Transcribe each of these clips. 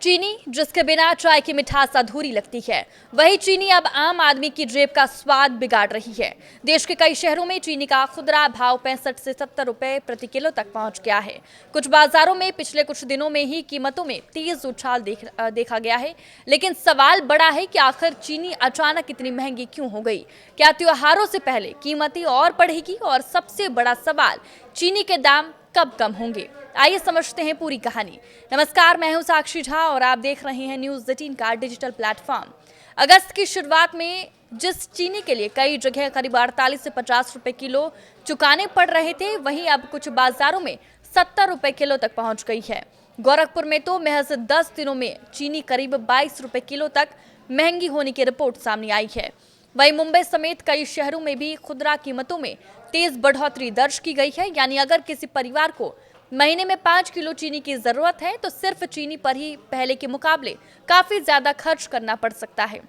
चीनी जिसके बिना चाय की मिठास अधूरी लगती है, वही चीनी अब आम आदमी की जेब का स्वाद बिगाड़ रही है। देश के कई शहरों में चीनी का खुदरा भाव 65 से 70 रुपए प्रति किलो तक पहुंच गया है। कुछ बाजारों में पिछले कुछ दिनों में ही कीमतों में तेज उछाल देखा गया है। लेकिन सवाल बड़ा है कि आखिर चीनी अचानक इतनी महंगी क्यों हो गई? क्या त्योहारों से पहले कीमतें और बढ़ेगी? और सबसे बड़ा सवाल, चीनी के दाम कब कम होंगे? आइए समझते हैं पूरी कहानी। नमस्कार, मैं हूं साक्षी झा और आप देख रहे हैं न्यूज़ 18 का डिजिटल प्लेटफॉर्म। अगस्त की शुरुआत में जिस चीनी के लिए कई जगह करीब 48 से 50 रुपए किलो चुकाने पड़ रहे थे, वहीं अब कुछ बाजारों में 70 रुपए किलो तक पहुंच गई है। गोरखपुर में तो महज 10 दिनों में चीनी करीब 22 रुपए किलो तक महंगी होने की रिपोर्ट सामने आई है। वहीं मुंबई समेत कई शहरों में भी खुदरा कीमतों में तेज बढ़ोतरी दर्ज की गई है। यानी अगर किसी परिवार को महीने में 5 किलो चीनी की जरूरत है तो सिर्फ चीनी पर ही पहले के मुकाबले काफी ज्यादा खर्च करना पड़ सकता है।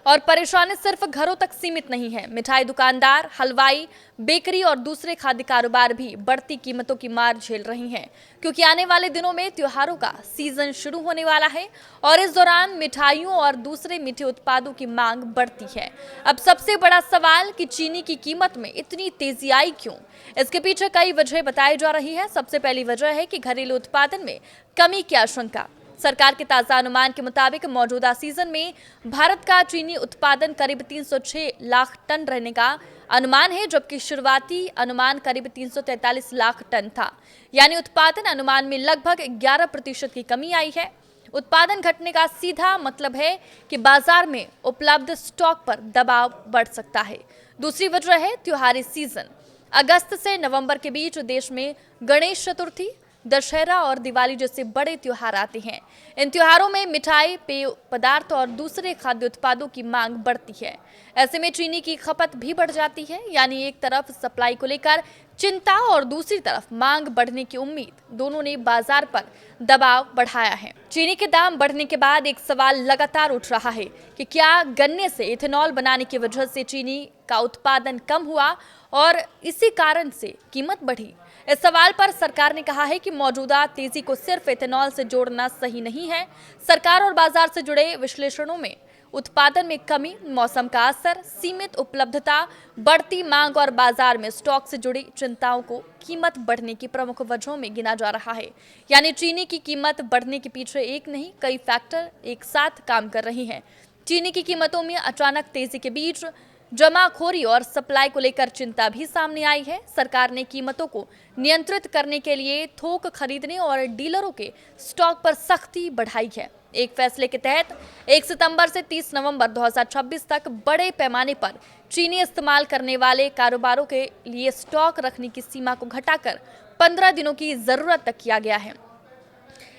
और परेशानी सिर्फ घरों तक सीमित नहीं है। मिठाई दुकानदार, हलवाई, बेकरी और दूसरे खाद्य कारोबार भी बढ़ती कीमतों की मार झेल रही हैं, क्योंकि आने वाले दिनों में त्योहारों का सीजन शुरू होने वाला है और इस दौरान मिठाइयों और दूसरे मीठे उत्पादों की मांग बढ़ती है। अब सबसे बड़ा सवाल कि चीनी की कीमत में इतनी तेजी आई क्यों? इसके पीछे कई वजह बताई जा रही है। सबसे पहली वजह है कि घरेलू उत्पादन में कमी की आशंका। सरकार के ताजा अनुमान के मुताबिक मौजूदा सीजन में भारत का चीनी उत्पादन करीब 306 लाख टन रहने का अनुमान है, जबकि शुरुआती अनुमान करीब 343 लाख टन था। यानी उत्पादन अनुमान में लगभग 11% की कमी आई है। उत्पादन घटने का सीधा मतलब है कि बाजार में उपलब्ध स्टॉक पर दबाव बढ़ सकता है। दूसरी वजह है त्योहारी सीजन। अगस्त से नवंबर के बीच देश में गणेश चतुर्थी, दशहरा और दिवाली जैसे बड़े त्योहार आते हैं। इन त्योहारों में मिठाई, पेय पदार्थ और दूसरे खाद्य उत्पादों की मांग बढ़ती है। ऐसे में चीनी की खपत भी बढ़ जाती है। यानी एक तरफ सप्लाई को लेकर चिंता और दूसरी तरफ मांग बढ़ने की उम्मीद, दोनों ने बाजार पर दबाव बढ़ाया है। चीनी के दाम बढ़ने के बाद एक सवाल लगातार उठ रहा है कि क्या गन्ने से इथेनॉल बनाने की वजह से चीनी का उत्पादन कम हुआ और इसी कारण से कीमत बढ़ी? इस सवाल पर सरकार ने कहा है कि मौजूदा तेजी को सिर्फ इथेनॉल से जोड़ना सही नहीं है। सरकार और बाजार से जुड़े विश्लेषणों में उत्पादन में कमी, मौसम का असर, सीमित उपलब्धता, बढ़ती मांग और बाजार में स्टॉक से जुड़ी चिंताओं को कीमत बढ़ने की प्रमुख वजहों में गिना जा रहा है। यानी चीनी की कीमत बढ़ने के पीछे एक नहीं, कई फैक्टर एक साथ काम कर रही हैं। चीनी की कीमतों में अचानक तेजी के बीच जमाखोरी और सप्लाई को लेकर चिंता भी सामने आई है। सरकार ने कीमतों को नियंत्रित करने के लिए थोक खरीदने और डीलरों के स्टॉक पर सख्ती बढ़ाई है। एक फैसले के तहत 1 सितंबर से 30 नवंबर 2026 तक बड़े पैमाने पर चीनी इस्तेमाल करने वाले कारोबारों के लिए स्टॉक रखने की सीमा को घटाकर 15 दिनों की जरूरत तक किया गया है।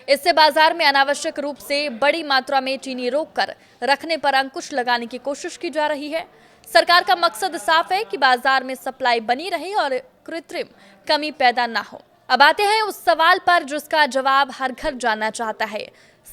इससे बाजार में अनावश्यक रूप से बड़ी मात्रा में चीनी रोककर रखने पर अंकुश लगाने की कोशिश की जा रही है। सरकार का मकसद साफ है कि बाजार में सप्लाई बनी रहे और कृत्रिम कमी पैदा ना हो। अब आते हैं उस सवाल पर जिसका जवाब हर घर जानना चाहता है।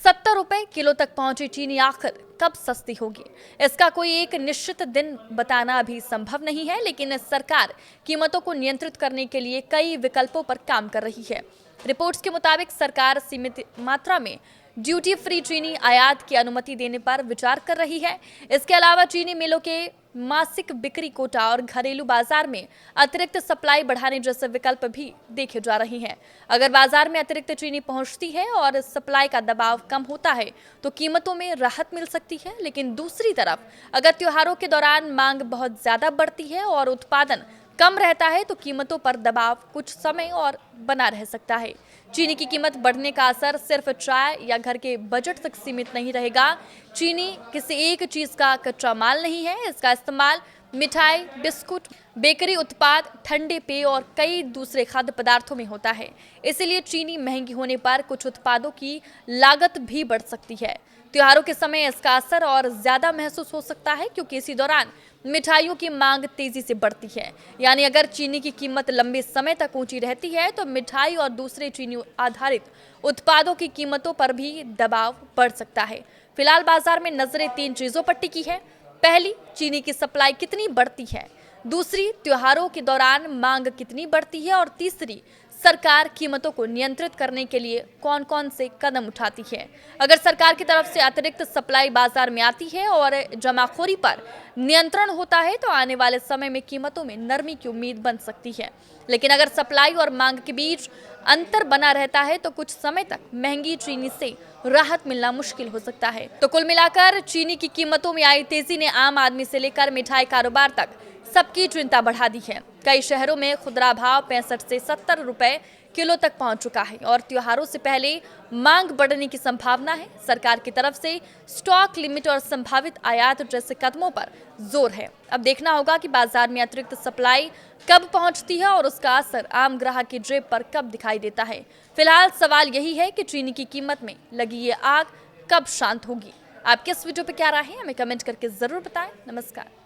70 रुपए किलो तक पहुंची चीनी आखिर कब सस्ती होगी? इसका कोई एक निश्चित दिन बताना अभी संभव नहीं है, लेकिन सरकार कीमतों को नियंत्रित करने के लिए कई विकल्पों पर काम कर रही है। रिपोर्ट्स के मुताबिक सरकार सीमित मात्रा में ड्यूटी फ्री चीनी आयात की अनुमति देने पर विचार कर रही है। इसके अलावा चीनी मिलों के मासिक बिक्री कोटा और घरेलू बाजार में अतिरिक्त सप्लाई बढ़ाने जैसे विकल्प भी देखे जा रहे हैं। अगर बाजार में अतिरिक्त चीनी पहुंचती है और सप्लाई का दबाव कम होता है तो कीमतों में राहत मिल सकती है। लेकिन दूसरी तरफ अगर त्योहारों के दौरान मांग बहुत ज्यादा बढ़ती है और उत्पादन कम रहता है तो कीमतों पर दबाव कुछ समय और बना रह सकता है। चीनी की कीमत बढ़ने का असर सिर्फ चाय या घर के बजट तक सीमित नहीं रहेगा। चीनी किसी एक चीज का कच्चा माल नहीं है। इसका इस्तेमाल मिठाई, बिस्कुट, बेकरी उत्पाद, ठंडे पेय और कई दूसरे खाद्य पदार्थों में होता है। इसलिए चीनी महंगी होने पर कुछ उत्पादों की लागत भी बढ़ सकती है। त्योहारों के समय इसका असर और ज्यादा महसूस हो सकता है, क्योंकि इसी दौरान मिठाइयों की मांग तेजी से बढ़ती है। यानी अगर चीनी की कीमत लंबे समय तक ऊंची रहती है तो मिठाई और दूसरे चीनी आधारित उत्पादों की कीमतों पर भी दबाव बढ़ सकता है। फिलहाल बाजार में नजरें 3 चीजों पर टिकी है। पहली, चीनी की सप्लाई कितनी बढ़ती है। दूसरी, त्योहारों के दौरान मांग कितनी बढ़ती है। और तीसरी, सरकार कीमतों को नियंत्रित करने के लिए कौन कौन से कदम उठाती है? अगर सरकार की तरफ से अतिरिक्त सप्लाई बाजार में आती है और जमाखोरी पर नियंत्रण होता है तो आने वाले समय में कीमतों में नरमी की उम्मीद बन सकती है। लेकिन अगर सप्लाई और मांग के बीच अंतर बना रहता है तो कुछ समय तक महंगी चीनी से राहत मिलना मुश्किल हो सकता है। तो कुल मिलाकर चीनी की कीमतों में आई तेजी ने आम आदमी से लेकर मिठाई कारोबार तक सबकी चिंता बढ़ा दी है। कई शहरों में खुदरा भाव 65 से 70 रुपए किलो तक पहुंच चुका है और त्योहारों से पहले मांग बढ़ने की संभावना है। सरकार की तरफ से स्टॉक लिमिट और संभावित आयात जैसे कदमों पर जोर है। अब देखना होगा कि बाजार में अतिरिक्त सप्लाई कब पहुंचती है और उसका असर आम ग्राहक की जेब पर कब दिखाई देता है। फिलहाल सवाल यही है कि चीनी की कीमत में लगी ये आग कब शांत होगी। आपके इस वीडियो पे क्या राय है, हमें कमेंट करके जरूर बताएं। नमस्कार।